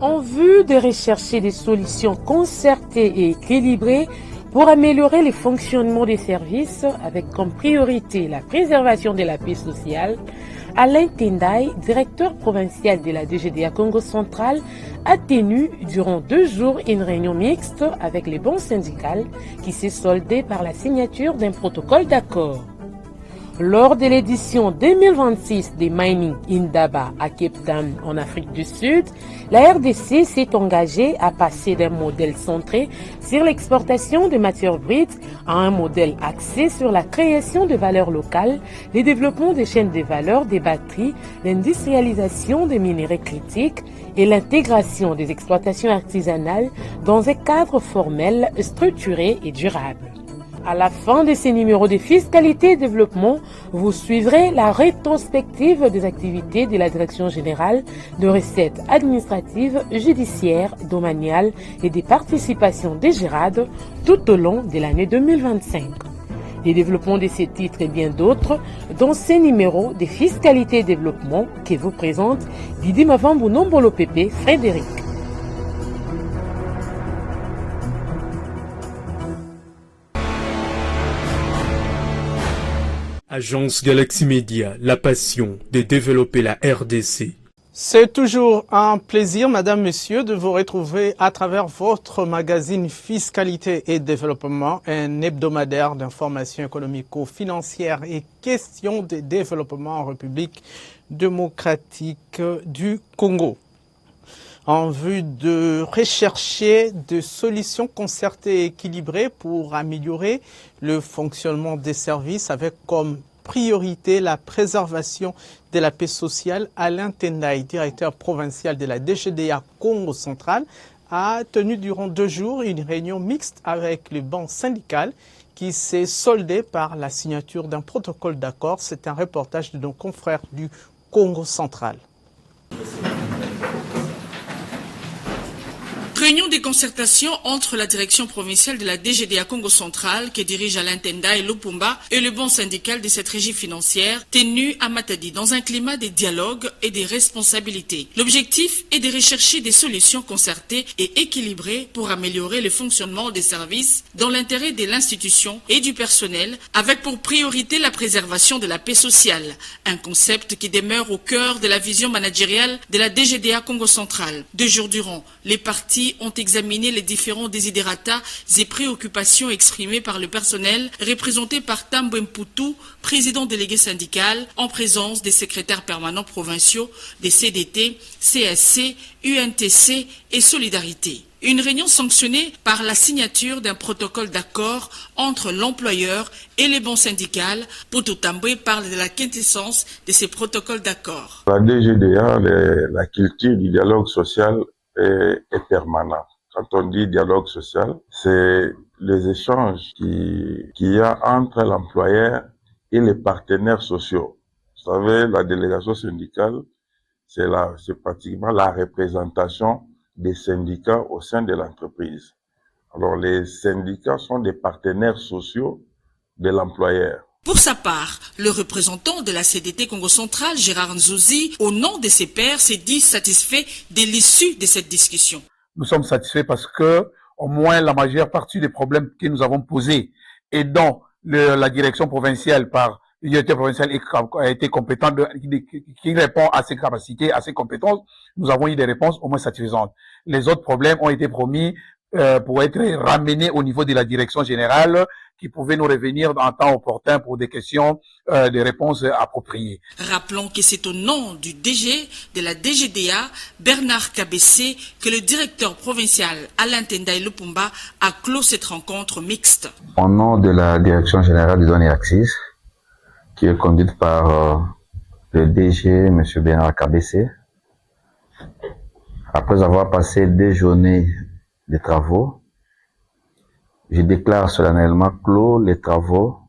En vue de rechercher des solutions concertées et équilibrées pour améliorer le fonctionnement des services avec comme priorité la préservation de la paix sociale, Alain Tendai, directeur provincial de la DGDA Congo Central, a tenu durant 2 jours une réunion mixte avec les banques syndicales qui s'est soldée par la signature d'un protocole d'accord. Lors de l'édition 2026 des Mining Indaba à Cape Town en Afrique du Sud, la RDC s'est engagée à passer d'un modèle centré sur l'exportation de matières brutes à un modèle axé sur la création de valeurs locales, le développement des chaînes de valeur des batteries, l'industrialisation des minéraux critiques et l'intégration des exploitations artisanales dans un cadre formel, structuré et durable. À la fin de ces numéros de fiscalité et développement, vous suivrez la rétrospective des activités de la Direction générale de recettes administratives, judiciaires, domaniales et des participations des GIRAD tout au long de l'année 2025. Les développements de ces titres et bien d'autres dans ces numéros de fiscalité et développement que vous présente Didi Mavambu Nombolo Pépé Frédéric. Agence Galaxy Media, la passion de développer la RDC. C'est toujours un plaisir, Madame, Monsieur, de vous retrouver à travers votre magazine Fiscalité et Développement, un hebdomadaire d'information économico-financière et questions de développement en République démocratique du Congo. En vue de rechercher des solutions concertées et équilibrées pour améliorer le fonctionnement des services avec comme priorité la préservation de la paix sociale, Alain Tendai, directeur provincial de la DGDA Congo Central, a tenu durant 2 jours une réunion mixte avec les banques syndicales qui s'est soldée par la signature d'un protocole d'accord. C'est un reportage de nos confrères du Congo Central. Réunion des concertations entre la direction provinciale de la DGDA Congo Central, que dirige Alain Tendai Lupumba, et le bon syndical de cette régie financière, tenue à Matadi dans un climat de dialogue et de responsabilité. L'objectif est de rechercher des solutions concertées et équilibrées pour améliorer le fonctionnement des services dans l'intérêt de l'institution et du personnel, avec pour priorité la préservation de la paix sociale, un concept qui demeure au cœur de la vision managériale de la DGDA Congo Central. 2 jours durant, les partis ont examiné les différents desiderata et préoccupations exprimées par le personnel, représenté par Tambwe Mputu, président délégué syndical, en présence des secrétaires permanents provinciaux des CDT, CSC, UNTC et Solidarité. Une réunion sanctionnée par la signature d'un protocole d'accord entre l'employeur et les banques syndicales. Poto Tambwe parle de la quintessence de ces protocoles d'accord. La DGDA, la culture du dialogue social est permanent. Quand on dit dialogue social, c'est les échanges qu'il y a entre l'employeur et les partenaires sociaux. Vous savez, la délégation syndicale, c'est pratiquement la représentation des syndicats au sein de l'entreprise. Alors, les syndicats sont des partenaires sociaux de l'employeur. Pour sa part, le représentant de la CDT Congo Central, Gérard Nzouzi, au nom de ses pairs, s'est dit satisfait de l'issue de cette discussion. Nous sommes satisfaits parce que, au moins, la majeure partie des problèmes que nous avons posés et dont la direction provinciale par l'unité provinciale a été compétente, qui répond à ses capacités, à ses compétences, nous avons eu des réponses au moins satisfaisantes. Les autres problèmes ont été promis pour être ramenés au niveau de la direction générale, qui pouvaient nous revenir en temps opportun pour des questions, des réponses appropriées. Rappelons que c'est au nom du DG de la DGDA, Bernard Kabessé, que le directeur provincial Alain Tendai Lupumba a clos cette rencontre mixte. Au nom de la direction générale du Donner Axis, qui est conduite par le DG, M. Bernard Kabessé, après avoir passé 2 journées de travaux, je déclare solennellement clos les travaux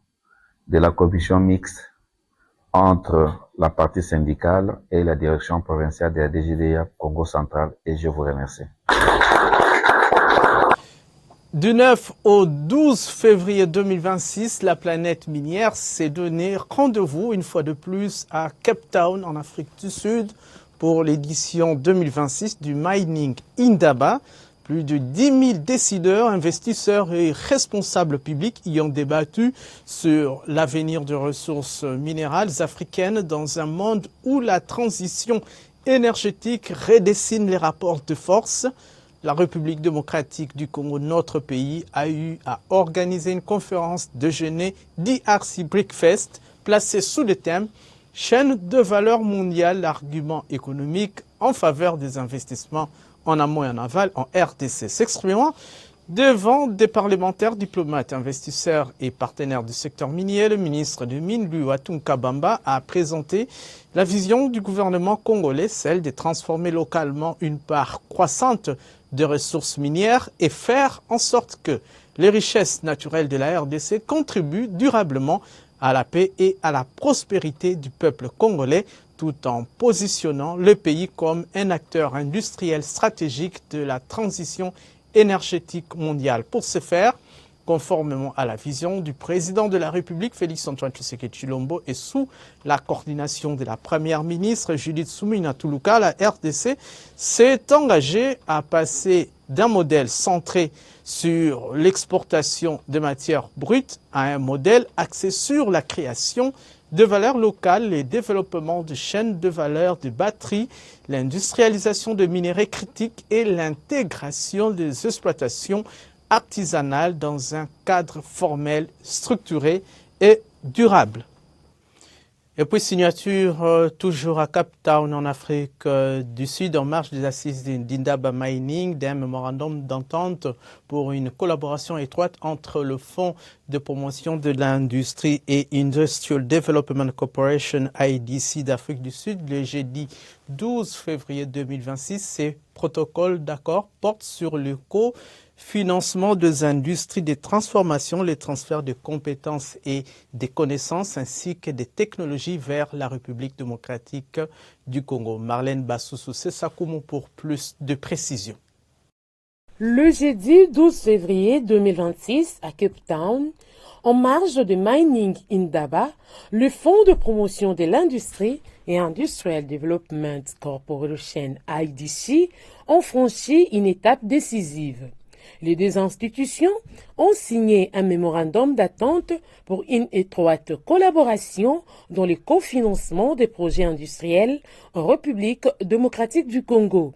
de la commission mixte entre la partie syndicale et la direction provinciale de la DGDA Congo Central, et je vous remercie. Du 9 au 12 février 2026, la planète minière s'est donné rendez-vous une fois de plus à Cape Town, en Afrique du Sud, pour l'édition 2026 du Mining Indaba. Plus de 10 000 décideurs, investisseurs et responsables publics y ont débattu sur l'avenir des ressources minérales africaines dans un monde où la transition énergétique redessine les rapports de force. La République démocratique du Congo, notre pays, a eu à organiser une conférence déjeuner DRC Breakfast placée sous le thème « Chaîne de valeur mondiale, l'argument économique en faveur des investissements en amont et en aval en RDC ». S'exprimant devant des parlementaires, diplomates, investisseurs et partenaires du secteur minier, le ministre des Mines, Louatou Kabamba, a présenté la vision du gouvernement congolais, celle de transformer localement une part croissante de ressources minières et faire en sorte que les richesses naturelles de la RDC contribuent durablement à la paix et à la prospérité du peuple congolais, tout en positionnant le pays comme un acteur industriel stratégique de la transition énergétique mondiale. Pour ce faire, conformément à la vision du président de la République, Félix-Antoine Tshisekedi Tshilombo, et sous la coordination de la première ministre Judith Suminwa Tuluka, la RDC s'est engagée à passer d'un modèle centré sur l'exportation de matières brutes à un modèle axé sur la création de valeur locale, le développement de chaînes de valeur de batteries, l'industrialisation de minerais critiques et l'intégration des exploitations artisanales dans un cadre formel, structuré et durable. Et puis signature toujours à Cape Town en Afrique du Sud en marge des assises d'Indaba Mining d'un mémorandum d'entente pour une collaboration étroite entre le Fonds de promotion de l'industrie et Industrial Development Corporation IDC d'Afrique du Sud le jeudi 12 février 2026. Ces protocoles d'accord portent sur le financement des industries de transformation, les transferts de compétences et des connaissances ainsi que des technologies vers la République démocratique du Congo. Marlène Bassoussou Sessakoumou pour plus de précisions. Le jeudi 12 février 2026 à Cape Town, en marge de Mining Indaba, le Fonds de promotion de l'industrie et Industrial Development Corporation IDC ont franchi une étape décisive. Les deux institutions ont signé un mémorandum d'attente pour une étroite collaboration dans le cofinancement des projets industriels en République démocratique du Congo.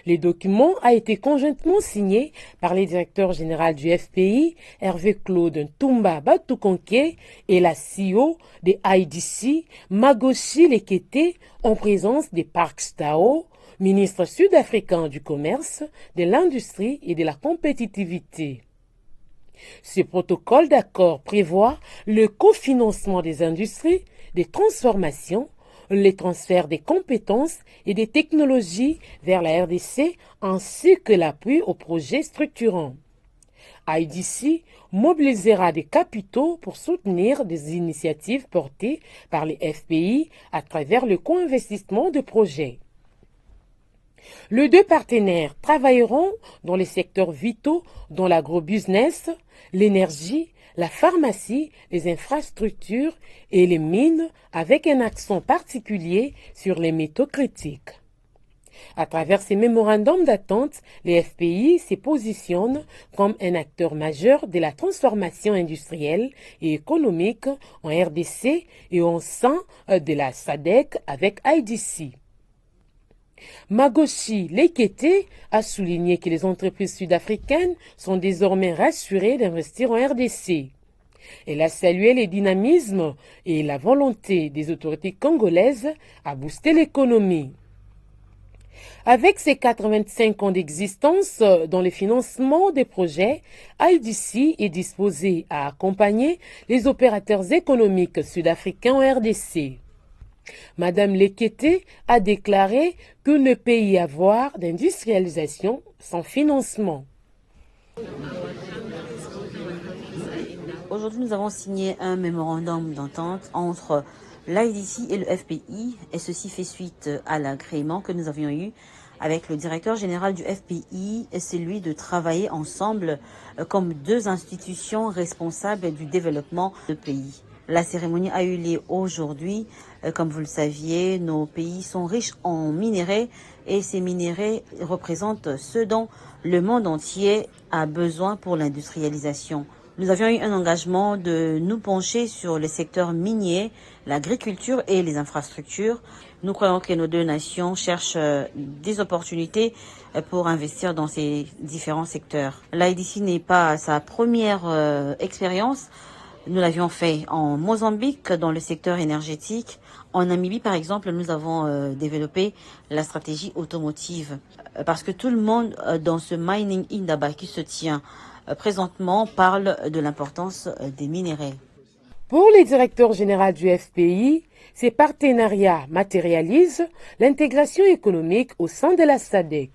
Le document a été conjointement signé par le directeur général du FPI, Hervé Claude Ntumba Batukonke, et la CEO des IDC, Magoshi Lekete, en présence des Parks Tao, ministre sud-africain du commerce, de l'industrie et de la compétitivité. Ce protocole d'accord prévoit le cofinancement des industries, des transformations, les transferts des compétences et des technologies vers la RDC ainsi que l'appui aux projets structurants. IDC mobilisera des capitaux pour soutenir des initiatives portées par les FPI à travers le co-investissement de projets. Les deux partenaires travailleront dans les secteurs vitaux dont l'agrobusiness, l'énergie, la pharmacie, les infrastructures et les mines avec un accent particulier sur les métaux critiques. À travers ces mémorandums d'attente, les FPI se positionnent comme un acteur majeur de la transformation industrielle et économique en RDC et au sein de la SADC avec IDC. Magoshi Lekete a souligné que les entreprises sud-africaines sont désormais rassurées d'investir en RDC. Elle a salué le dynamisme et la volonté des autorités congolaises à booster l'économie. Avec ses 85 ans d'existence dans le financement des projets, IDC est disposé à accompagner les opérateurs économiques sud-africains en RDC. Madame Lekete a déclaré que ne peut y avoir d'industrialisation sans financement. Aujourd'hui, nous avons signé un mémorandum d'entente entre l'IDC et le FPI, et ceci fait suite à l'agrément que nous avions eu avec le directeur général du FPI, et celui de travailler ensemble comme deux institutions responsables du développement du pays. La cérémonie a eu lieu aujourd'hui. Comme vous le saviez, nos pays sont riches en minéraux et ces minéraux représentent ce dont le monde entier a besoin pour l'industrialisation. Nous avions eu un engagement de nous pencher sur les secteurs miniers, l'agriculture et les infrastructures. Nous croyons que nos deux nations cherchent des opportunités pour investir dans ces différents secteurs. L'IDC n'est pas sa première expérience. Nous l'avions fait en Mozambique dans le secteur énergétique. En Namibie, par exemple, nous avons développé la stratégie automotive parce que tout le monde dans ce Mining Indaba qui se tient présentement parle de l'importance des minéraux. Pour le directeur général du FPI, ces partenariats matérialisent l'intégration économique au sein de la SADC.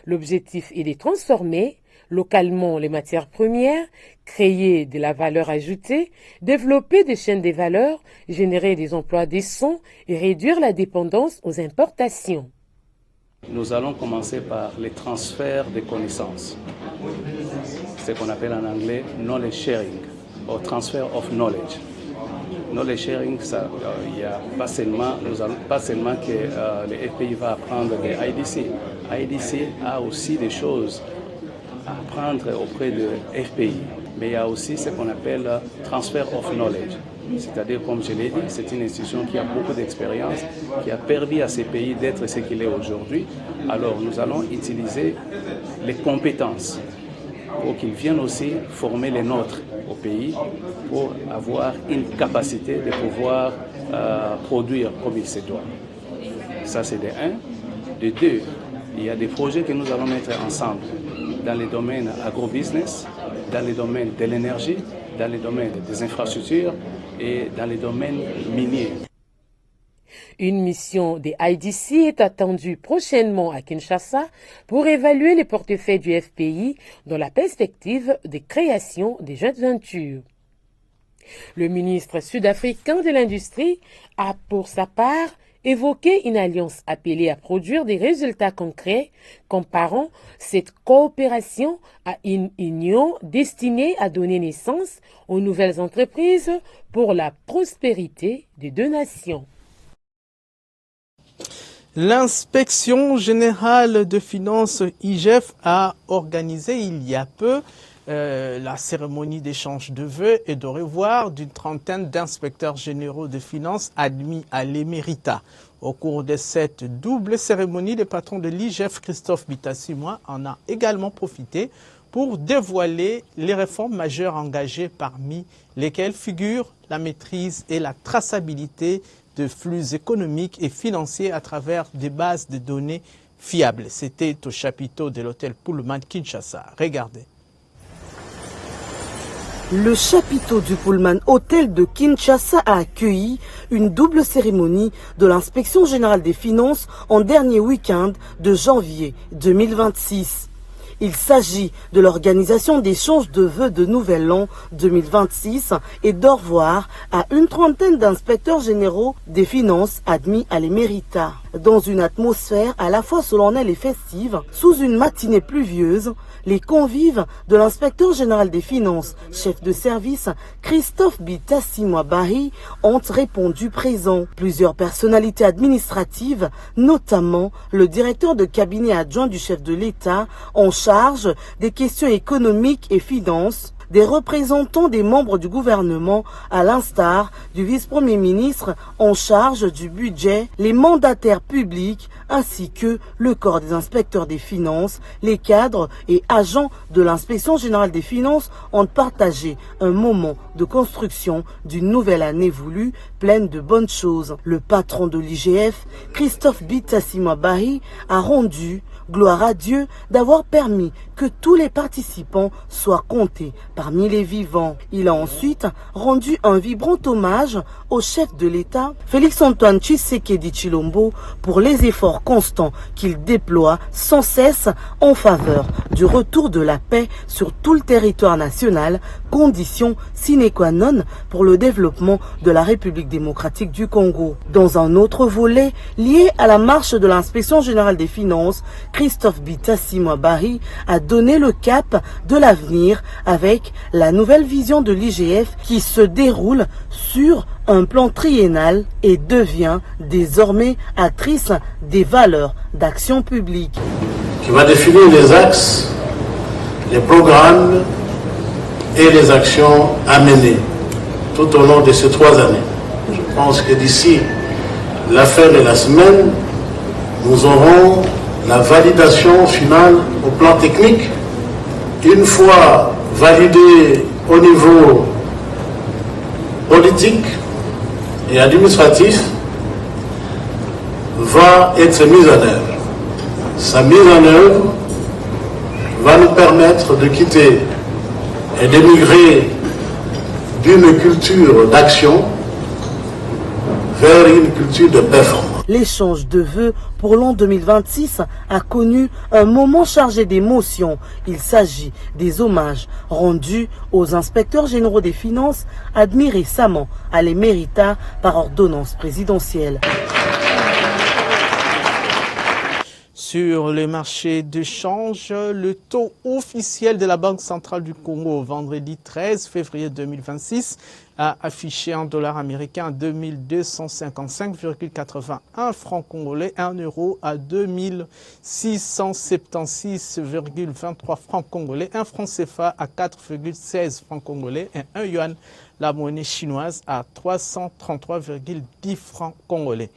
L'objectif est de transformer localement les matières premières, créer de la valeur ajoutée, développer des chaînes de valeur, générer des emplois décents et réduire la dépendance aux importations. Nous allons commencer par les transferts de connaissances, ce qu'on appelle en anglais knowledge sharing ou transfer of knowledge. Knowledge sharing, il n'y a pas seulement, que le FPI va apprendre des IDC. IDC a aussi des choses à apprendre auprès de FPI, mais il y a aussi ce qu'on appelle transfer of knowledge. C'est-à-dire, comme je l'ai dit, c'est une institution qui a beaucoup d'expérience, qui a permis à ces pays d'être ce qu'il est aujourd'hui. Alors, nous allons utiliser les compétences pour qu'ils viennent aussi former les nôtres au pays pour avoir une capacité de pouvoir produire comme il se doit. Ça, c'est de un. De deux, il y a des projets que nous allons mettre ensemble dans les domaines agro-business, dans les domaines de l'énergie, dans les domaines des infrastructures et dans les domaines miniers. Une mission des IDC est attendue prochainement à Kinshasa pour évaluer les portefeuilles du FPI dans la perspective de création des joint ventures. Le ministre sud-africain de l'Industrie a pour sa part évoqué une alliance appelée à produire des résultats concrets, comparant cette coopération à une union destinée à donner naissance aux nouvelles entreprises pour la prospérité des deux nations. L'inspection générale de finances IGF a organisé il y a peu la cérémonie d'échange de vœux et de revoir d'une trentaine d'inspecteurs généraux de finances admis à l'éméritat. Au cours de cette double cérémonie, le patron de l'IGF, Christophe Bitassimwa, en a également profité pour dévoiler les réformes majeures engagées, parmi lesquelles figurent la maîtrise et la traçabilité de flux économiques et financiers à travers des bases de données fiables. C'était au chapiteau de l'hôtel Pullman Kinshasa. Regardez. Le chapiteau du Pullman Hôtel de Kinshasa a accueilli une double cérémonie de l'inspection générale des finances en dernier week-end de janvier 2026. Il s'agit de l'organisation d'échanges de vœux de Nouvel An 2026 et d'au revoir à une trentaine d'inspecteurs généraux des finances admis à l'éméritat. Dans une atmosphère à la fois solennelle et festive, sous une matinée pluvieuse, les convives de l'inspecteur général des finances, chef de service, Christophe Bitassimwa Bahi, ont répondu présent. Plusieurs personnalités administratives, notamment le directeur de cabinet adjoint du chef de l'État, en charge des questions économiques et finances, des représentants des membres du gouvernement, à l'instar du vice-premier ministre en charge du budget, les mandataires publics, ainsi que le corps des inspecteurs des finances, les cadres et agents de l'inspection générale des finances ont partagé un moment de construction d'une nouvelle année voulue pleine de bonnes choses. Le patron de l'IGF, Christophe Bitassimwa Bahi, a rendu gloire à Dieu d'avoir permis que tous les participants soient comptés parmi les vivants. Il a ensuite rendu un vibrant hommage au chef de l'État, Félix-Antoine Tshisekedi Tshilombo, pour les efforts constants qu'il déploie sans cesse en faveur du retour de la paix sur tout le territoire national, condition sine qua non pour le développement de la République démocratique du Congo. Dans un autre volet lié à la marche de l'inspection générale des finances, Christophe Bitassimwa Bahi a donné le cap de l'avenir avec avec la nouvelle vision de l'IGF qui se déroule sur un plan triennal et devient désormais actrice des valeurs d'action publique. Qui va définir les axes, les programmes et les actions à mener tout au long de ces 3 années. Je pense que d'ici la fin de la semaine, nous aurons la validation finale au plan technique. Une fois validé au niveau politique et administratif, va être mise en œuvre. Sa mise en œuvre va nous permettre de quitter et d'émigrer d'une culture d'action vers une culture de performance. L'échange de vœux pour l'an 2026 a connu un moment chargé d'émotions. Il s'agit des hommages rendus aux inspecteurs généraux des finances admis récemment à l'éméritat par ordonnance présidentielle. Sur les marchés de change, le taux officiel de la Banque centrale du Congo vendredi 13 février 2026 a affiché un dollar américain à 2255,81 francs congolais, 1 euro à 2676,23 francs congolais, 1 franc CFA à 4,16 francs congolais et 1 yuan, la monnaie chinoise, à 333,10 francs congolais.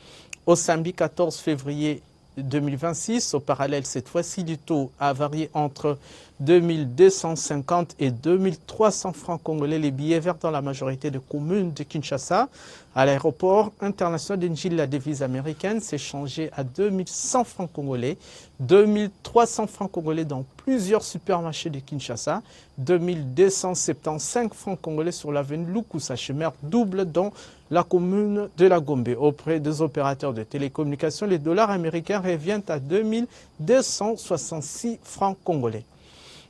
Au samedi 14 février 2026, au parallèle cette fois-ci, du taux a varié entre 2250 et 2300 francs congolais les billets verts dans la majorité des communes de Kinshasa. À l'aéroport international d'Njil, la devise américaine s'est changée à 2100 francs congolais, 2300 francs congolais dans plusieurs supermarchés de Kinshasa, 2275 francs congolais sur l'avenue Lukusa, chemin double dans la commune de la Gombe. Auprès des opérateurs de télécommunications, les dollars américains reviennent à 2266 francs congolais.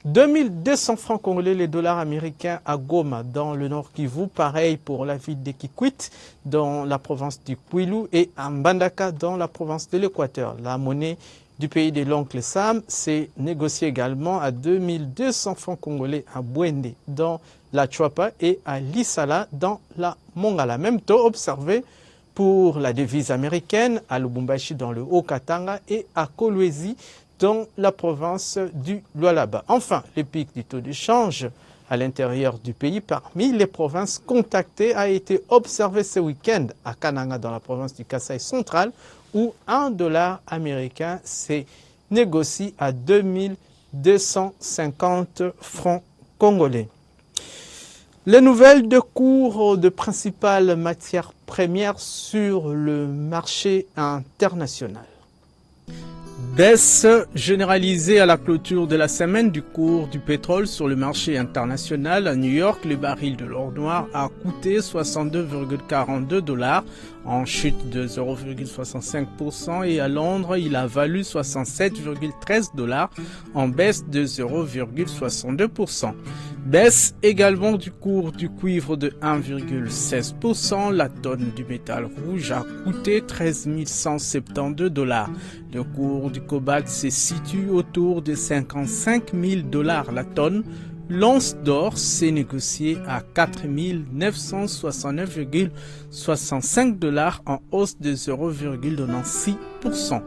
2200 francs congolais les dollars américains à Goma dans le Nord Kivu, pareil pour la ville de Kikwit dans la province du Kwilu et à Mbandaka dans la province de l'Équateur. La monnaie du pays de l'oncle Sam s'est négociée également à 2200 francs congolais à Bwende dans la Chouapa et à Lissala dans la Mongala. Même taux observé pour la devise américaine à Lubumbashi dans le Haut-Katanga et à Kolwezi dans la province du Lualaba. Enfin, les pics du taux de change à l'intérieur du pays parmi les provinces contactées a été observé ce week-end à Kananga dans la province du Kasaï central où un dollar américain s'est négocié à 2250 francs congolais. Les nouvelles de cours de principales matières premières sur le marché international. Baisse généralisée à la clôture de la semaine du cours du pétrole sur le marché international. À New York, le baril de l'or noir a coûté 62,42 $, en chute de 0,65%, et à Londres, il a valu 67,13 $, en baisse de 0,62%. Baisse également du cours du cuivre de 1,16%. La tonne du métal rouge a coûté 13 172 $. Le cours du cobalt se situe autour de 55 000 $ la tonne. L'once d'or s'est négociée à 4 969,65 $, en hausse de 0,96%.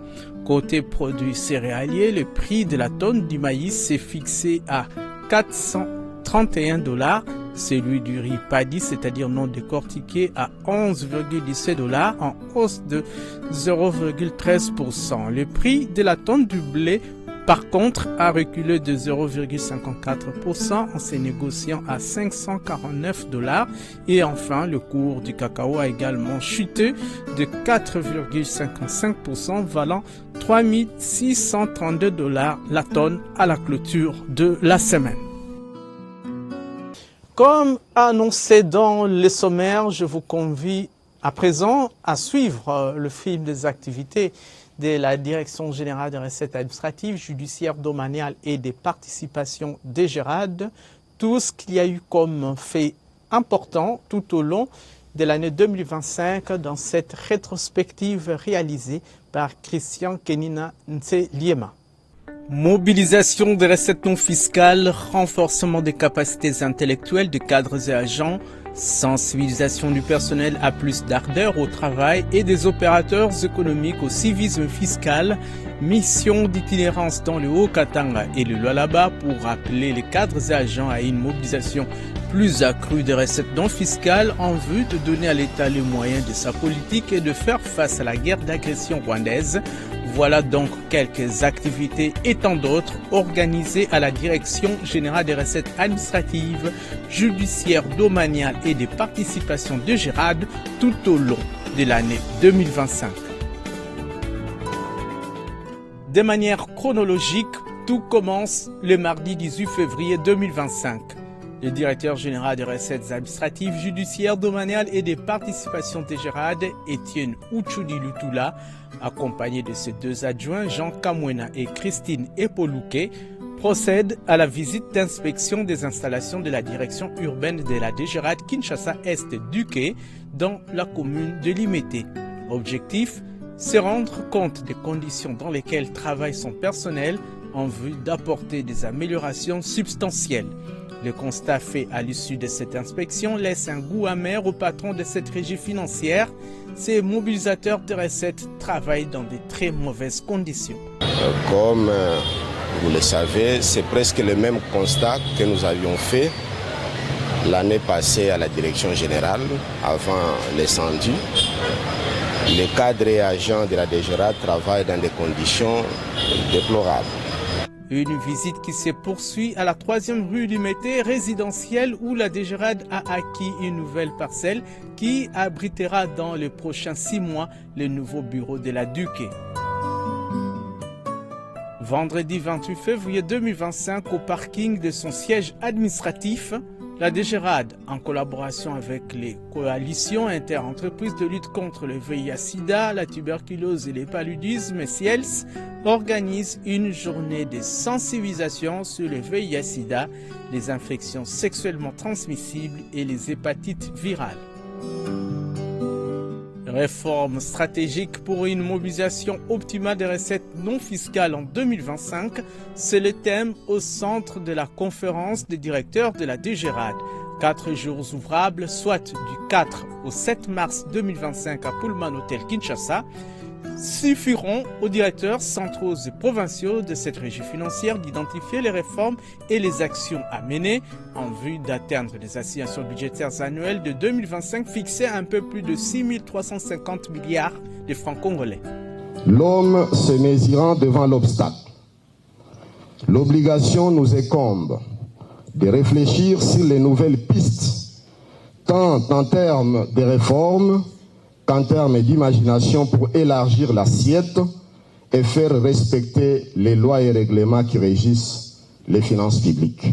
Côté produits céréaliers, le prix de la tonne du maïs s'est fixé à 431 $, celui du riz paddy, c'est-à-dire non décortiqué, à 11,17 $, en hausse de 0,13%. Le prix de la tonne du blé, par contre, a reculé de 0,54% en se négociant à 549 $. Et enfin, le cours du cacao a également chuté de 4,55%, valant 3 632 $ la tonne à la clôture de la semaine. Comme annoncé dans les sommaires, je vous convie à présent à suivre le film des activités de la Direction générale des recettes administratives, judiciaires, domaniales et des participations des GERAD. Tout ce qu'il y a eu comme fait important tout au long de l'année 2025 dans cette rétrospective réalisée par Christian Kenina Ntseliema. Mobilisation des recettes non fiscales, renforcement des capacités intellectuelles de cadres et agents, sensibilisation du personnel à plus d'ardeur au travail et des opérateurs économiques au civisme fiscal, mission d'itinérance dans le Haut-Katanga et le Lualaba pour appeler les cadres et agents à une mobilisation plus accrue des recettes non fiscales en vue de donner à l'État les moyens de sa politique et de faire face à la guerre d'agression rwandaise. Voilà donc quelques activités et tant d'autres organisées à la Direction générale des recettes administratives, judiciaires, domaniales et des participations de Gérard tout au long de l'année 2025. De manière chronologique, tout commence le mardi 18 février 2025. Le directeur général des recettes administratives, judiciaires, domaniales et des participations de Gérard, Étienne Uchudi Lutula, accompagné de ses deux adjoints, Jean Kamwena et Christine Epolouke, procède à la visite d'inspection des installations de la direction urbaine de la DGRAD Kinshasa-Est-Duquet dans la commune de Limete. Objectif, se rendre compte des conditions dans lesquelles travaille son personnel en vue d'apporter des améliorations substantielles. Le constat fait à l'issue de cette inspection laisse un goût amer au patron de cette régie financière. Ces mobilisateurs de recettes travaillent dans de très mauvaises conditions. Comme vous le savez, c'est presque le même constat que nous avions fait l'année passée à la direction générale avant l'incendie. Les cadres et agents de la DGRAD travaillent dans des conditions déplorables. Une visite qui se poursuit à la 3e rue Limete résidentielle où la DGRAD a acquis une nouvelle parcelle qui abritera dans les prochains 6 mois le nouveau bureau de la Duquet. Vendredi 28 février 2025, au parking de son siège administratif, la DGRAD, en collaboration avec les coalitions interentreprises de lutte contre le VIH-Sida, la tuberculose et les paludismes, CIELS, organise une journée de sensibilisation sur le VIH-Sida, les infections sexuellement transmissibles et les hépatites virales. Réforme stratégique pour une mobilisation optimale des recettes non fiscales en 2025, c'est le thème au centre de la conférence des directeurs de la DGRAD. 4 jours ouvrables, soit du 4 au 7 mars 2025 à Pullman Hotel Kinshasa, suffiront aux directeurs centraux et provinciaux de cette régie financière d'identifier les réformes et les actions à mener en vue d'atteindre les assignations budgétaires annuelles de 2025 fixées à un peu plus de 6 350 milliards de francs congolais. L'homme se mesurant devant l'obstacle. L'obligation nous incombe de réfléchir sur les nouvelles pistes, tant en termes de réformes qu'en termes d'imagination pour élargir l'assiette et faire respecter les lois et règlements qui régissent les finances publiques.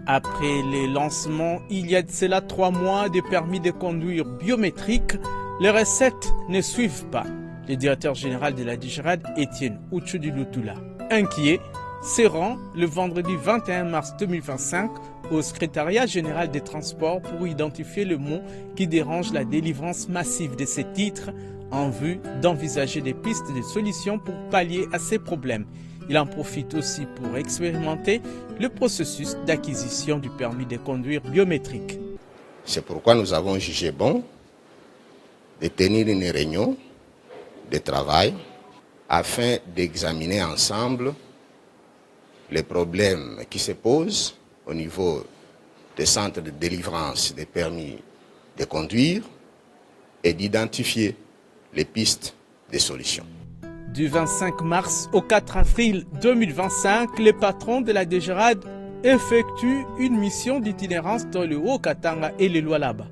Après les lancements, il y a de cela 3 mois des permis de conduire biométriques, les recettes ne suivent pas. Le directeur général de la DGRAD, Étienne Uchudi Lutula, inquiet, se rend le vendredi 21 mars 2025 au secrétariat général des transports pour identifier le mot qui dérange la délivrance massive de ces titres en vue d'envisager des pistes de solutions pour pallier à ces problèmes. Il en profite aussi pour expérimenter le processus d'acquisition du permis de conduire biométrique. C'est pourquoi nous avons jugé bon de tenir une réunion de travail afin d'examiner ensemble les problèmes qui se posent au niveau des centres de délivrance des permis de conduire et d'identifier les pistes de solutions. Du 25 mars au 4 avril 2025, les patrons de la DGRAD effectuent une mission d'itinérance dans le Haut-Katanga et le Lualaba.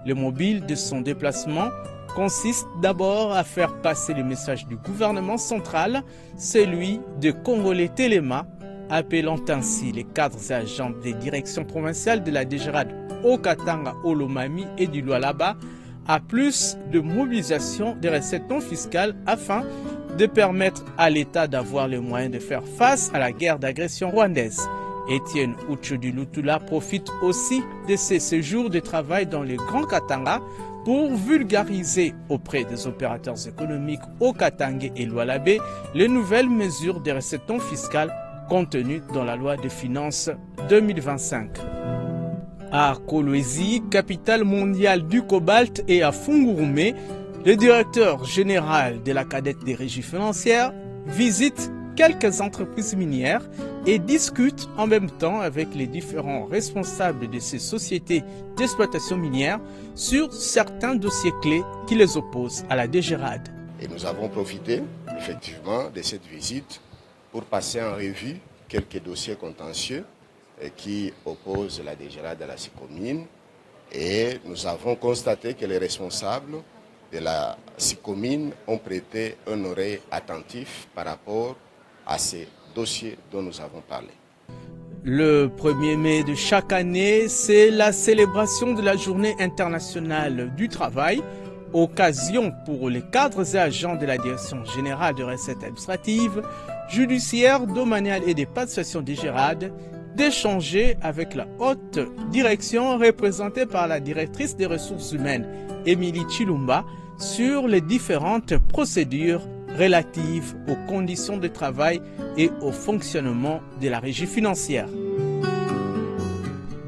Le mobile de son déplacement consiste d'abord à faire passer le message du gouvernement central, celui de Congolais Téléma, appelant ainsi les cadres et agents des directions provinciales de la DGRAD au Katanga, au Lomami et du Lualaba à plus de mobilisation des recettes non fiscales afin de permettre à l'État d'avoir les moyens de faire face à la guerre d'agression rwandaise. Étienne Uchudi Lutula profite aussi de ses séjours de travail dans le Grand Katanga pour vulgariser auprès des opérateurs économiques au Katanga et Lualabé les nouvelles mesures des recettes non fiscales contenues dans la loi de finances 2025. À Kolwezi, capitale mondiale du cobalt, et à Fungurume, le directeur général de la cadette des régies financières visite quelques entreprises minières et discute en même temps avec les différents responsables de ces sociétés d'exploitation minière sur certains dossiers clés qui les opposent à la DGRAD. Et nous avons profité effectivement de cette visite pour passer en revue quelques dossiers contentieux qui opposent la DGRAD à la SICOMIN, et nous avons constaté que les responsables de la SICOMIN ont prêté une oreille attentive par rapport à ces dossiers dont nous avons parlé. Le 1er mai de chaque année, c'est la célébration de la Journée internationale du travail, occasion pour les cadres et agents de la Direction générale de recettes administratives, judiciaires, domaniales et des participations DGRAD d'échanger avec la haute direction représentée par la directrice des ressources humaines, Émilie Chilumba, sur les différentes procédures relatives aux conditions de travail et au fonctionnement de la régie financière.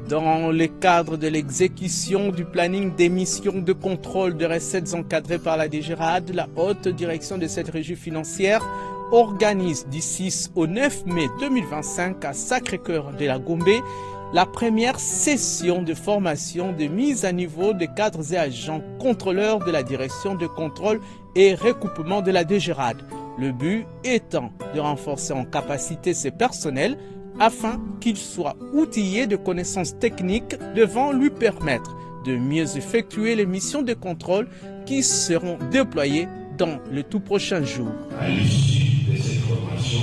Dans le cadre de l'exécution du planning des missions de contrôle de recettes encadrées par la DGRAD, la haute direction de cette régie financière organise du 6 au 9 mai 2025 à Sacré-Cœur de la Gombe la première session de formation de mise à niveau des cadres et agents contrôleurs de la direction de contrôle et recoupement de la DGRAD. Le but étant de renforcer en capacité ces personnels afin qu'ils soient outillés de connaissances techniques devant lui permettre de mieux effectuer les missions de contrôle qui seront déployées dans les tout prochains jours. À l'issue de cette formation,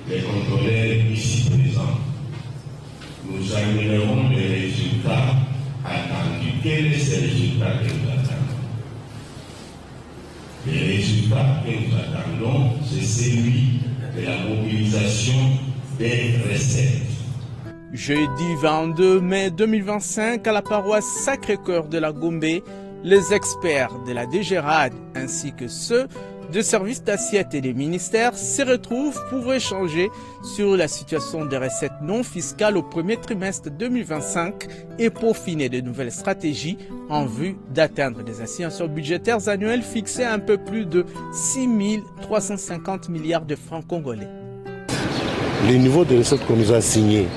les contrôleurs ici présents, nous examinerons les résultats attendus. Quels sont ces résultats que nous attendons? Les résultats que nous attendons, c'est celui de la mobilisation des recettes. Jeudi 22 mai 2025, à la paroisse Sacré-Cœur de la Gombe, les experts de la DGRAD ainsi que ceux de services d'assiette et des ministères se retrouvent pour échanger sur la situation des recettes non fiscales au premier trimestre 2025 et peaufiner de nouvelles stratégies en vue d'atteindre des assignations budgétaires annuelles fixées à un peu plus de 6 350 milliards de francs congolais. Les niveaux de recettes qu'on nous a signés,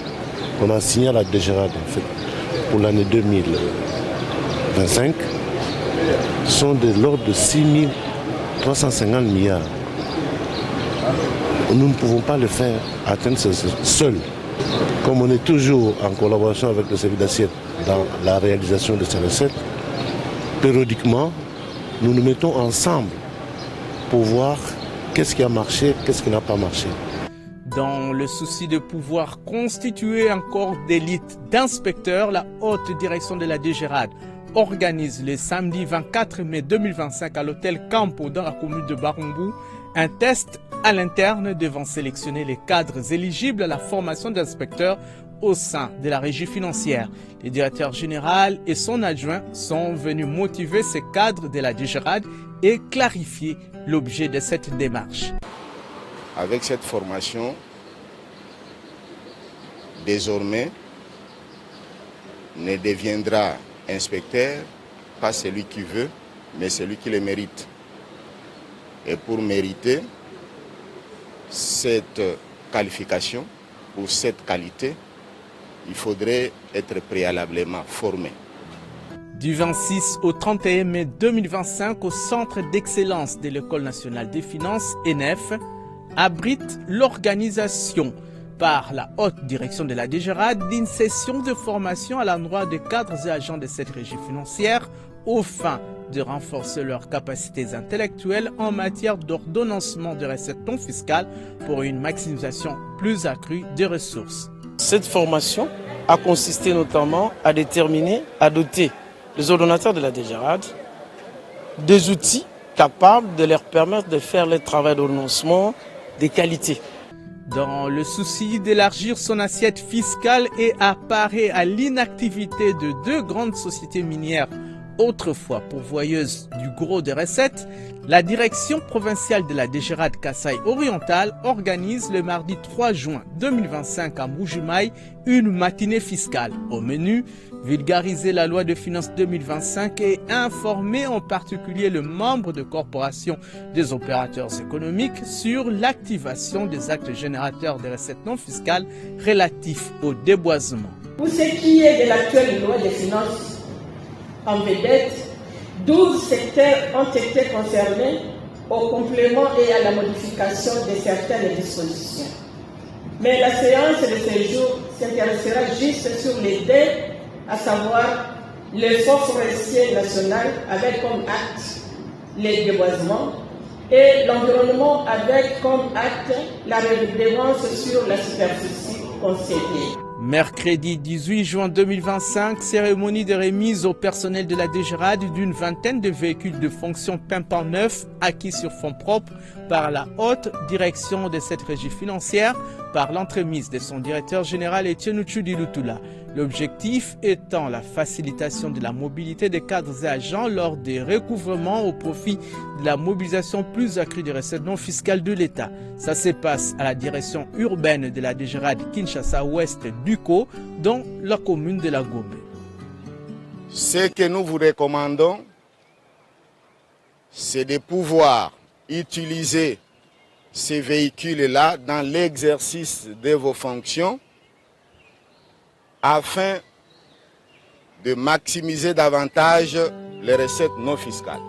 qu'on a signé à la DGRAD en fait, pour l'année 2025, sont de l'ordre de 6 350 milliards. Nous ne pouvons pas le faire atteindre seuls. Comme on est toujours en collaboration avec le service d'assiette dans la réalisation de ces recettes, périodiquement, nous nous mettons ensemble pour voir qu'est-ce qui a marché, qu'est-ce qui n'a pas marché. Dans le souci de pouvoir constituer un corps d'élite d'inspecteurs, la haute direction de la DGRAD organise le samedi 24 mai 2025 à l'hôtel Campo dans la commune de Barumbu un test à l'interne devant sélectionner les cadres éligibles à la formation d'inspecteurs au sein de la régie financière. Le directeur général et son adjoint sont venus motiver ces cadres de la DGRAD et clarifier l'objet de cette démarche. Avec cette formation, désormais, ne deviendra inspecteur pas celui qui veut, mais celui qui le mérite. Et pour mériter cette qualification ou cette qualité, il faudrait être préalablement formé. Du 26 au 31 mai 2025, au Centre d'excellence de l'École nationale des finances, ENEF, abrite l'organisation par la haute direction de la DGRAD d'une session de formation à l'endroit des cadres et agents de cette régie financière aux fins de renforcer leurs capacités intellectuelles en matière d'ordonnancement de recettes non fiscales pour une maximisation plus accrue des ressources. Cette formation a consisté notamment à déterminer, à doter les ordonnateurs de la DGRAD des outils capables de leur permettre de faire le travail d'ordonnancement de qualité. Dans le souci d'élargir son assiette fiscale et à parer à l'inactivité de deux grandes sociétés minières Autrefois pourvoyeuse du gros des recettes, la direction provinciale de la DGRAD Kasaï Oriental organise le mardi 3 juin 2025 à Mbuji-Mayi une matinée fiscale. Au menu, vulgariser la loi de finances 2025 et informer en particulier le membre de corporation des opérateurs économiques sur l'activation des actes générateurs des recettes non fiscales relatifs au déboisement. Pour ce qui est de l'actuelle loi des finances en vedette, 12 secteurs ont été concernés au complément et à la modification de certaines dispositions. Mais la séance de ce jour s'intéressera juste sur les deux, à savoir le fonds forestier national avec comme acte les déboisements et l'environnement avec comme acte la redevance sur la superficie concédée. Mercredi 18 juin 2025, cérémonie de remise au personnel de la DGRAD d'une vingtaine de véhicules de fonction pimpant neufs acquis sur fonds propres par la haute direction de cette régie financière par l'entremise de son directeur général Etienne Uchudi Lutula. L'objectif étant la facilitation de la mobilité des cadres et agents lors des recouvrements au profit de la mobilisation plus accrue des recettes non fiscales de l'État. Ça se passe à la direction urbaine de la DGRAD Kinshasa-Ouest Duco, dans la commune de la Gombe. Ce que nous vous recommandons, c'est de pouvoir utiliser ces véhicules-là dans l'exercice de vos fonctions afin de maximiser davantage les recettes non fiscales.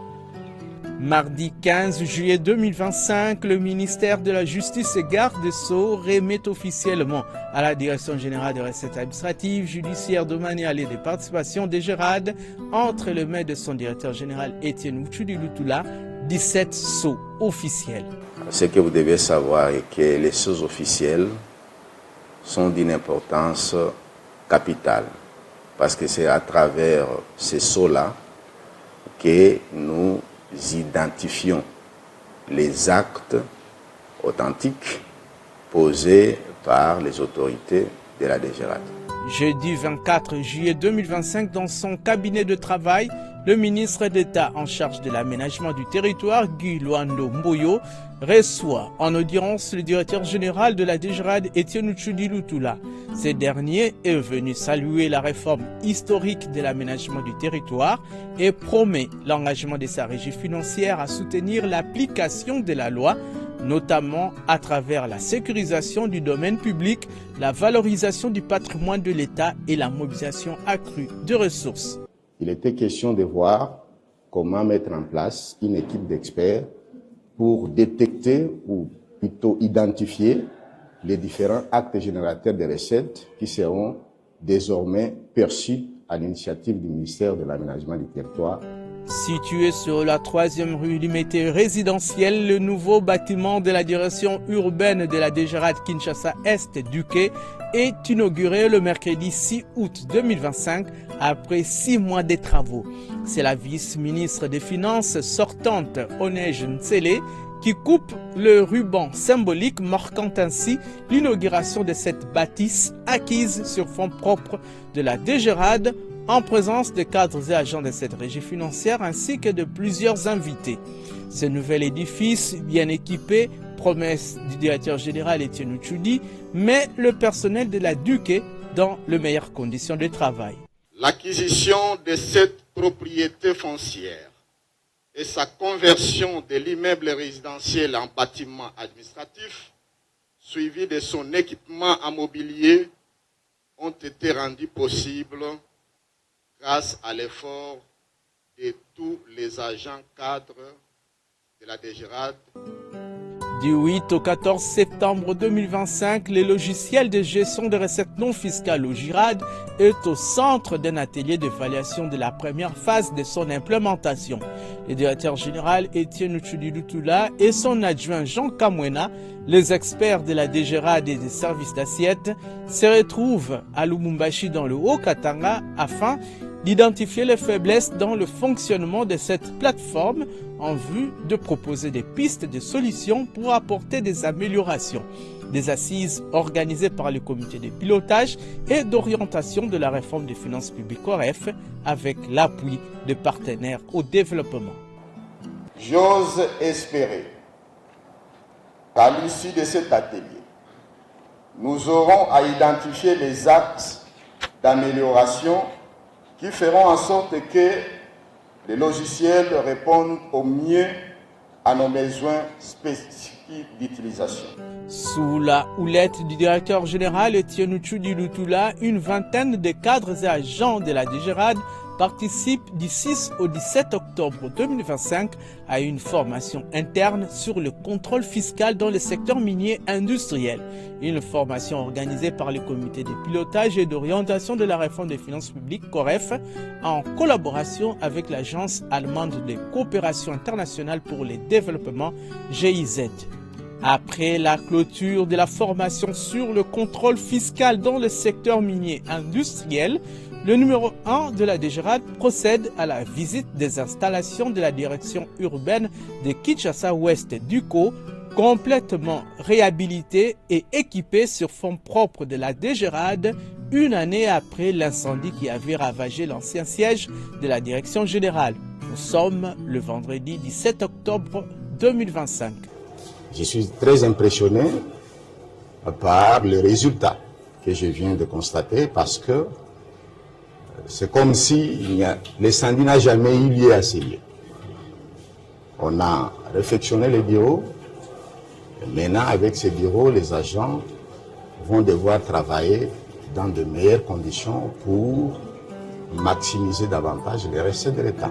Mardi 15 juillet 2025, le ministère de la Justice et Garde des Sceaux remet officiellement à la Direction générale des recettes administratives, judiciaires, douanières et allées des participations des GERAD entre les mains de son directeur général Etienne Uchudi Lutula 17 sceaux officiels. Ce que vous devez savoir est que les sceaux officiels sont d'une importance capitale parce que c'est à travers ces sceaux-là que nous identifions les actes authentiques posés par les autorités de la DGRAD. Jeudi 24 juillet 2025, dans son cabinet de travail, le ministre d'État en charge de l'aménagement du territoire, Guy Luando Mboyo, reçoit en audience le directeur général de la DGRAD, Etienne Uchudi Lutula. Ce dernier est venu saluer la réforme historique de l'aménagement du territoire et promet l'engagement de sa régie financière à soutenir l'application de la loi, notamment à travers la sécurisation du domaine public, la valorisation du patrimoine de l'État et la mobilisation accrue de ressources. Il était question de voir comment mettre en place une équipe d'experts pour détecter ou plutôt identifier les différents actes générateurs de recettes qui seront désormais perçus à l'initiative du ministère de l'Aménagement du Territoire. Situé sur la 3e rue Limité résidentielle, le nouveau bâtiment de la direction urbaine de la DGRAD Kinshasa-Est Duquet est inauguré le mercredi 6 août 2025 après 6 mois de travaux. C'est la vice-ministre des Finances sortante, Onej Ntsele, qui coupe le ruban symbolique marquant ainsi l'inauguration de cette bâtisse acquise sur fonds propres de la DGRAD en présence de cadres et agents de cette régie financière ainsi que de plusieurs invités. Ce nouvel édifice, bien équipé, promesse du directeur général Etienne Uchudi, met le personnel de la Duquet dans les meilleures conditions de travail. L'acquisition de cette propriété foncière et sa conversion de l'immeuble résidentiel en bâtiment administratif, suivi de son équipement en mobilier, ont été rendus possibles grâce à l'effort de tous les agents cadres de la DGRAD. Du 8 au 14 septembre 2025, le logiciel de gestion des recettes non fiscales au GIRAD est au centre d'un atelier d'évaluation de la première phase de son implémentation. Le directeur général Etienne Uchudi Lutula et son adjoint Jean Kamwena, les experts de la DGRAD et des services d'assiette, se retrouvent à Lubumbashi dans le Haut-Katanga afin d'identifier les faiblesses dans le fonctionnement de cette plateforme en vue de proposer des pistes de solutions pour apporter des améliorations. Des assises organisées par le comité de pilotage et d'orientation de la réforme des finances publiques OREF avec l'appui de partenaires au développement. J'ose espérer qu'à l'issue de cet atelier, nous aurons à identifier les axes d'amélioration qui feront en sorte que les logiciels répondent au mieux à nos besoins spécifiques d'utilisation. Sous la houlette du directeur général Etienne Tchoudi Lutula, une vingtaine de cadres et agents de la DGRAD participent du 6 au 17 octobre 2025 à une formation interne sur le contrôle fiscal dans le secteur minier industriel. Une formation organisée par le comité de pilotage et d'orientation de la réforme des finances publiques COREF en collaboration avec l'agence allemande de coopération internationale pour le développement GIZ. Après la clôture de la formation sur le contrôle fiscal dans le secteur minier industriel, le numéro 1 de la DGRAD procède à la visite des installations de la direction urbaine de Kinshasa-Ouest DUCO, complètement réhabilitée et équipée sur fonds propres de la DGRAD une année après l'incendie qui avait ravagé l'ancien siège de la direction générale. Nous sommes le vendredi 17 octobre 2025. Je suis très impressionné par les résultats que je viens de constater parce que c'est comme si l'incendie n'a jamais eu lieu à ces lieux. On a réfectionné les bureaux. Et maintenant, avec ces bureaux, les agents vont devoir travailler dans de meilleures conditions pour maximiser davantage les recettes de l'État.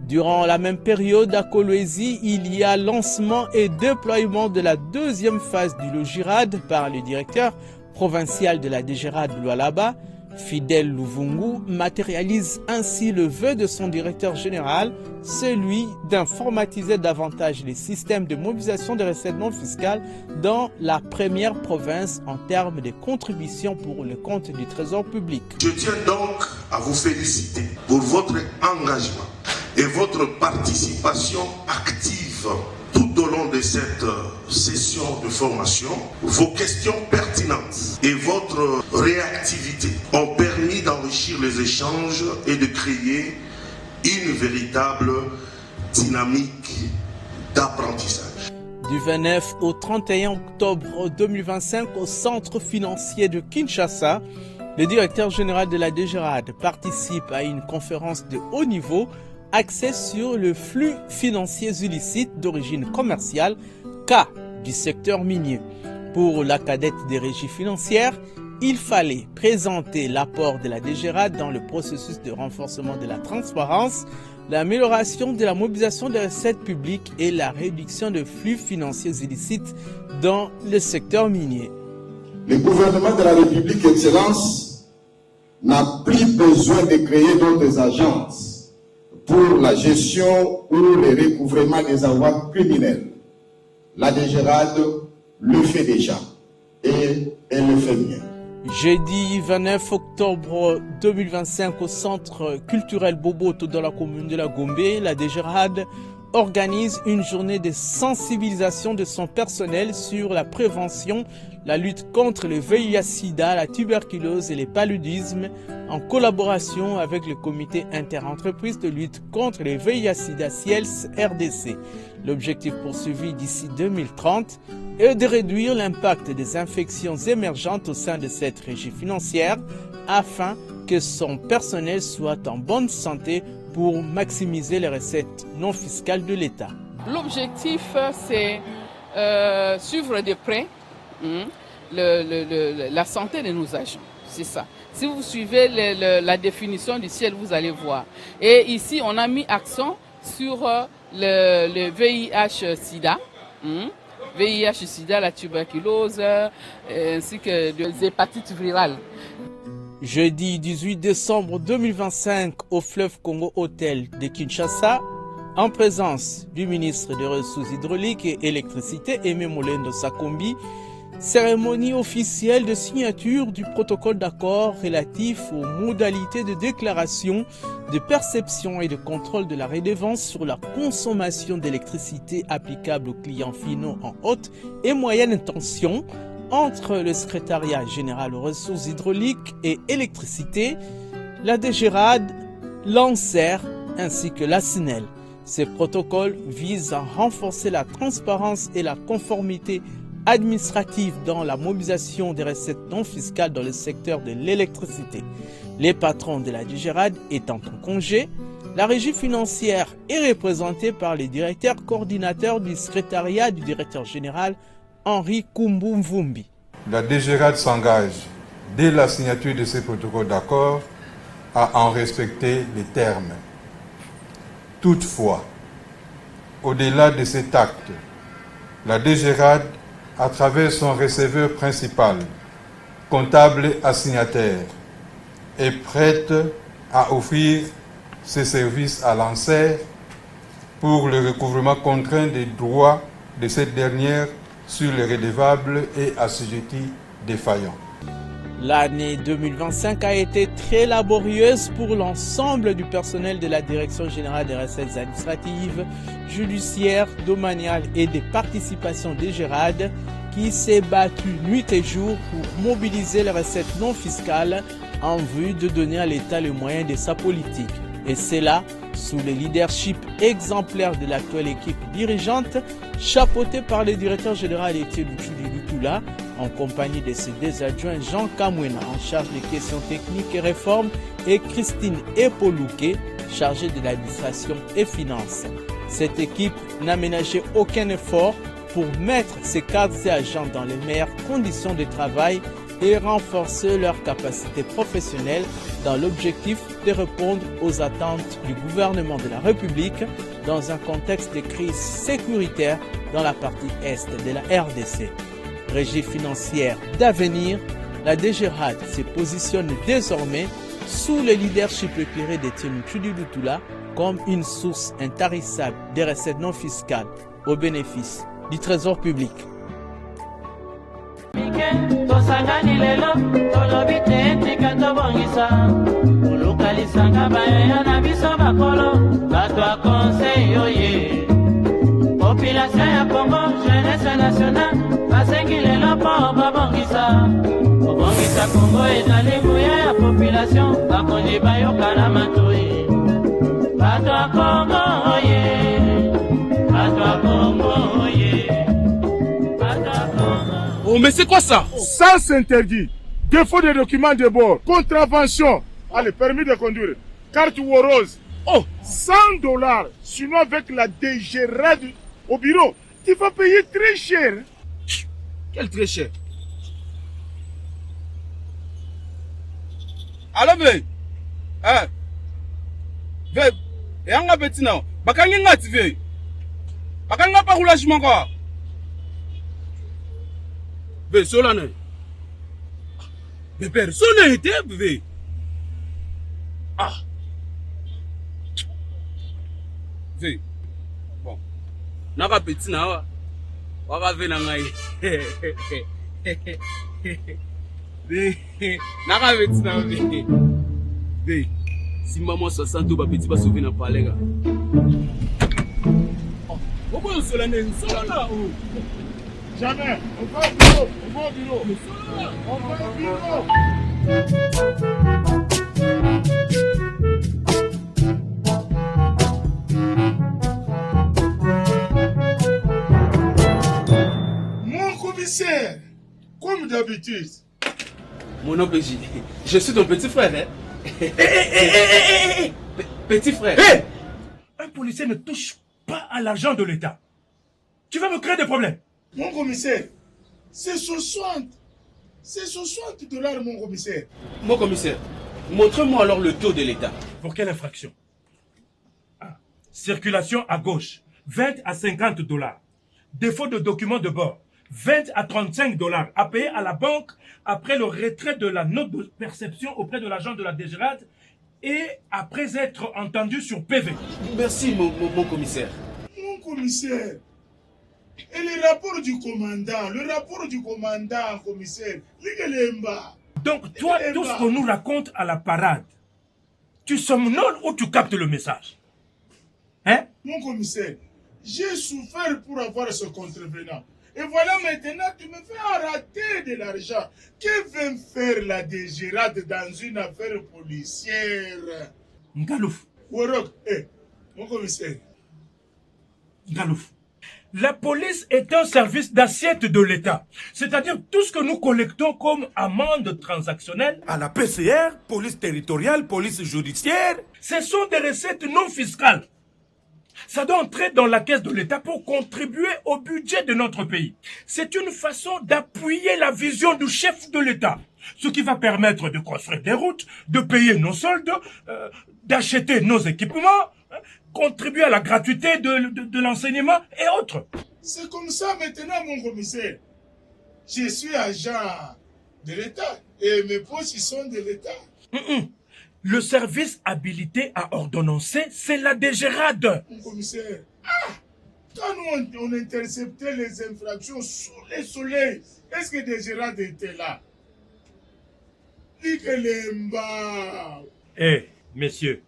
Durant la même période, à Kolwezi, il y a lancement et déploiement de la deuxième phase du Logirad par le directeur provincial de la DGRAD Lualaba. Fidèle Louvungu matérialise ainsi le vœu de son directeur général, celui d'informatiser davantage les systèmes de mobilisation des recettes non fiscales dans la première province en termes de contributions pour le compte du trésor public. Je tiens donc à vous féliciter pour votre engagement et votre participation active tout au long de cette session de formation. Vos questions pertinentes et votre réactivité ont permis d'enrichir les échanges et de créer une véritable dynamique d'apprentissage. Du 29 au 31 octobre 2025 au centre financier de Kinshasa, le directeur général de la DGRAD participe à une conférence de haut niveau axée sur le flux financiers illicites d'origine commerciale, cas du secteur minier. Pour la cadette des régies financières, il fallait présenter l'apport de la DGRAD dans le processus de renforcement de la transparence, l'amélioration de la mobilisation des recettes publiques et la réduction de flux financiers illicites dans le secteur minier. Le gouvernement de la République, Excellence, n'a plus besoin de créer d'autres agences pour la gestion ou le recouvrement des avoirs criminels. La DGRAD le fait déjà et elle le fait bien. Jeudi 29 octobre 2025 au centre culturel Boboto dans la commune de la Gombe, la DGRAD organise une journée de sensibilisation de son personnel sur la prévention, la lutte contre le VIH-Sida, la tuberculose et le paludisme en collaboration avec le comité interentreprises de lutte contre le VIH-Sida CIELS RDC. L'objectif poursuivi d'ici 2030 est de réduire l'impact des infections émergentes au sein de cette régie financière afin que son personnel soit en bonne santé pour maximiser les recettes non fiscales de l'État. L'objectif, c'est suivre de près la santé de nos agents. C'est ça. Si vous suivez la définition du ciel, vous allez voir. Et ici, on a mis accent sur le VIH-Sida. VIH-Sida, la tuberculose, ainsi que des hépatites virales. Jeudi 18 décembre 2025 au Fleuve Congo Hôtel de Kinshasa, en présence du ministre des Ressources hydrauliques et électricité Aimé Molendo Sakombi, Cérémonie officielle de signature du protocole d'accord relatif aux modalités de déclaration, de perception et de contrôle de la redevance sur la consommation d'électricité applicable aux clients finaux en haute et moyenne tension entre le Secrétariat général aux ressources hydrauliques et électricité, la DGRAD, l'ANSER ainsi que la SNEL. Ces protocoles visent à renforcer la transparence et la conformité administrative dans la mobilisation des recettes non fiscales dans le secteur de l'électricité. Les patrons de la DGRAD étant en congé, la régie financière est représentée par le directeur coordinateur du secrétariat du directeur général Henri Kumbu-Mvumbi. La DGRAD s'engage, dès la signature de ces protocoles d'accord, à en respecter les termes. Toutefois, au-delà de cet acte, la DGRAD, à travers son receveur principal, comptable et assignataire, est prête à offrir ses services à l'ANSER pour le recouvrement contraint des droits de cette dernière sur les redevables et assujettis défaillants. L'année 2025 a été très laborieuse pour l'ensemble du personnel de la Direction générale des recettes administratives, judiciaires, domaniales et des participations des DGRAD qui s'est battu nuit et jour pour mobiliser les recettes non fiscales en vue de donner à l'État les moyens de sa politique. Et c'est là, sous le leadership exemplaire de l'actuelle équipe dirigeante, chapeautée par le directeur général Étienne Lutula, en compagnie de ses deux adjoints Jean Kamwena en charge des questions techniques et réformes et Christine Epolouke chargée de l'administration et finances. Cette équipe n'a ménagé aucun effort pour mettre ses cadres et agents dans les meilleures conditions de travail et renforcer leurs capacités professionnelles dans l'objectif de répondre aux attentes du gouvernement de la République dans un contexte de crise sécuritaire dans la partie est de la RDC. Régie financière d'avenir, la DGRAD se positionne désormais sous le leadership éclairé d'Étienne Lutula comme une source intarissable des recettes non fiscales au bénéfice du trésor public. Population ya Congo, jeunesse nationale, basengi lelo po babongisa. Babongisa Congo ezali nguya ya population, bakonzi bayokana matoi. Bato ya Congo oye, bato ya Congo oye, bato ya Congo. Oh mais c'est quoi ça? Sens interdit, défaut de documents de bord, contravention, allez, permis de conduire, carte rose. Oh, $100, sinon avec la DGRAD au bureau, tu vas payer très cher. Quel très cher? Alors, hein? Et on a petit non. Bakangi ngati ve. Bakangi pas roulagement quoi. Solane. Mais personne n'était ve. Ah. Ve. Bon. Naka petit na wa ve na ngai. Ve. Naka petit na ve. Ve. Si maman 60 ba petit ba sauver na palega. Oh, pourquoi Solane Solana oh. Jamais. On va au bureau. On va au bureau. On va au bureau. Mon commissaire, comme d'habitude. Mon oncle, je suis ton petit frère. Hein? Petit frère. Hey! Un policier ne touche pas à l'argent de l'État. Tu vas me créer des problèmes. Mon commissaire, c'est 60. C'est $60, mon commissaire. Mon commissaire, montre-moi alors le taux de l'État. Pour quelle infraction? Circulation à gauche, $20 à $50. Défaut de documents de bord, $20 à $35 à payer à la banque après le retrait de la note de perception auprès de l'agent de la DGRAD et après être entendu sur PV. Merci, mon commissaire. Mon commissaire, Et le rapport du commandant, commissaire, Donc toi, tout ce qu'on nous raconte à la parade, tu somnoles ou tu captes le message? Hein? Mon commissaire, j'ai souffert pour avoir ce contrevenant. Et voilà maintenant, tu me fais rater de l'argent. Que vient faire la DGRAD dans une affaire policière? Ngalouf. Worok, mon commissaire. Ngalouf. La police est un service d'assiette de l'État. C'est-à-dire tout ce que nous collectons comme amende transactionnelle à la PCR, police territoriale, police judiciaire, ce sont des recettes non fiscales. Ça doit entrer dans la caisse de l'État pour contribuer au budget de notre pays. C'est une façon d'appuyer la vision du chef de l'État. Ce qui va permettre de construire des routes, de payer nos soldes, d'acheter nos équipements, contribuer à la gratuité de l'enseignement et autres. C'est comme ça maintenant, mon commissaire. Je suis agent de l'État et mes postes sont de l'État. Le service habilité à ordonnancer, c'est la DGRAD. Mon commissaire, quand nous on interceptait les infractions sous le soleil, est-ce que DGRAD était là? Messieurs,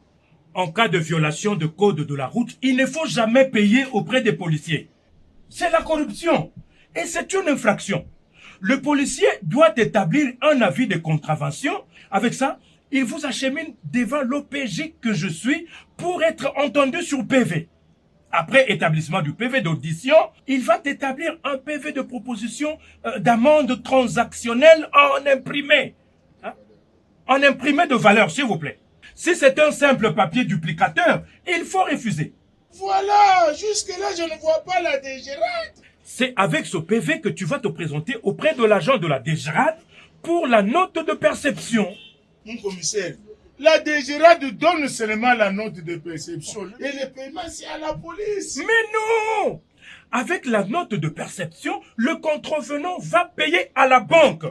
en cas de violation de code de la route, il ne faut jamais payer auprès des policiers. C'est la corruption et c'est une infraction. Le policier doit établir un avis de contravention. Avec ça, il vous achemine devant l'OPJ que je suis pour être entendu sur PV. Après établissement du PV d'audition, il va établir un PV de proposition d'amende transactionnelle en imprimé. En imprimé de valeur, s'il vous plaît. Si c'est un simple papier duplicateur, il faut refuser. Voilà, jusque-là, je ne vois pas la DGRAD. C'est avec ce PV que tu vas te présenter auprès de l'agent de la DGRAD pour la note de perception. Mon commissaire, la DGRAD donne seulement la note de perception. Et le paiement, c'est à la police. Mais non! Avec la note de perception, le contrevenant va payer à la banque.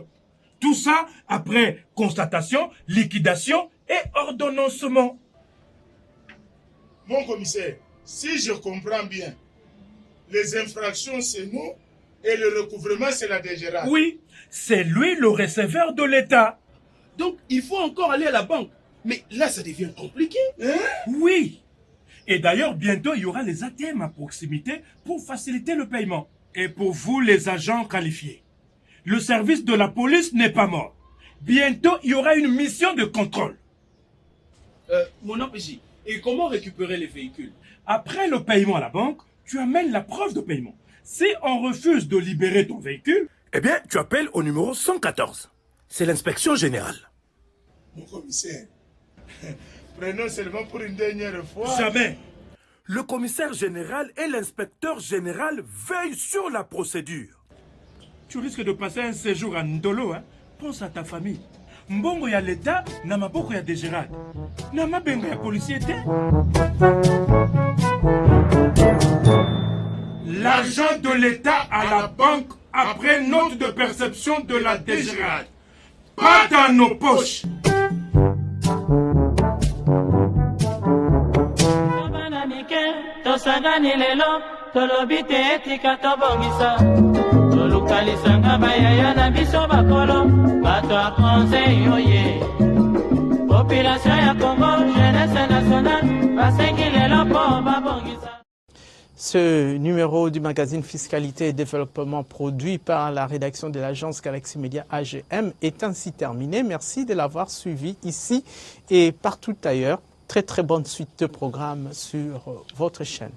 Tout ça après constatation, liquidation et ordonnancement. Mon commissaire, si je comprends bien, les infractions c'est nous et le recouvrement c'est la DGRAD. Oui, c'est lui le receveur de l'État. Donc il faut encore aller à la banque. Mais là ça devient compliqué. Oui. Et d'ailleurs bientôt il y aura les ATM à proximité pour faciliter le paiement. Et pour vous les agents qualifiés, le service de la police n'est pas mort. Bientôt il y aura une mission de contrôle. Mon OPJ, et comment récupérer les véhicules? Après le paiement à la banque, tu amènes la preuve de paiement. Si on refuse de libérer ton véhicule, eh bien, tu appelles au numéro 114. C'est l'inspection générale. Mon commissaire, prenons seulement pour une dernière fois. Jamais. Le commissaire général et l'inspecteur général veillent sur la procédure. Tu risques de passer un séjour à Ndolo, hein? Pense à ta famille. Mbongo ya l'État, na maboko ya DGRAD. Na mabenga ya policier te. L'argent de l'État à la banque après note de perception de la DGRAD. Pas dans nos poches. Tolukalisanga bayaya na biso bakolo bato a conseil oye population ya Congo jeunesse nationale basengi lelo po babongisa. Ce numéro du magazine Fiscalité et Développement produit par la rédaction de l'agence Galaxy Media AGM est ainsi terminé. Merci de l'avoir suivi ici et partout ailleurs. Très très bonne suite de programmes sur votre chaîne.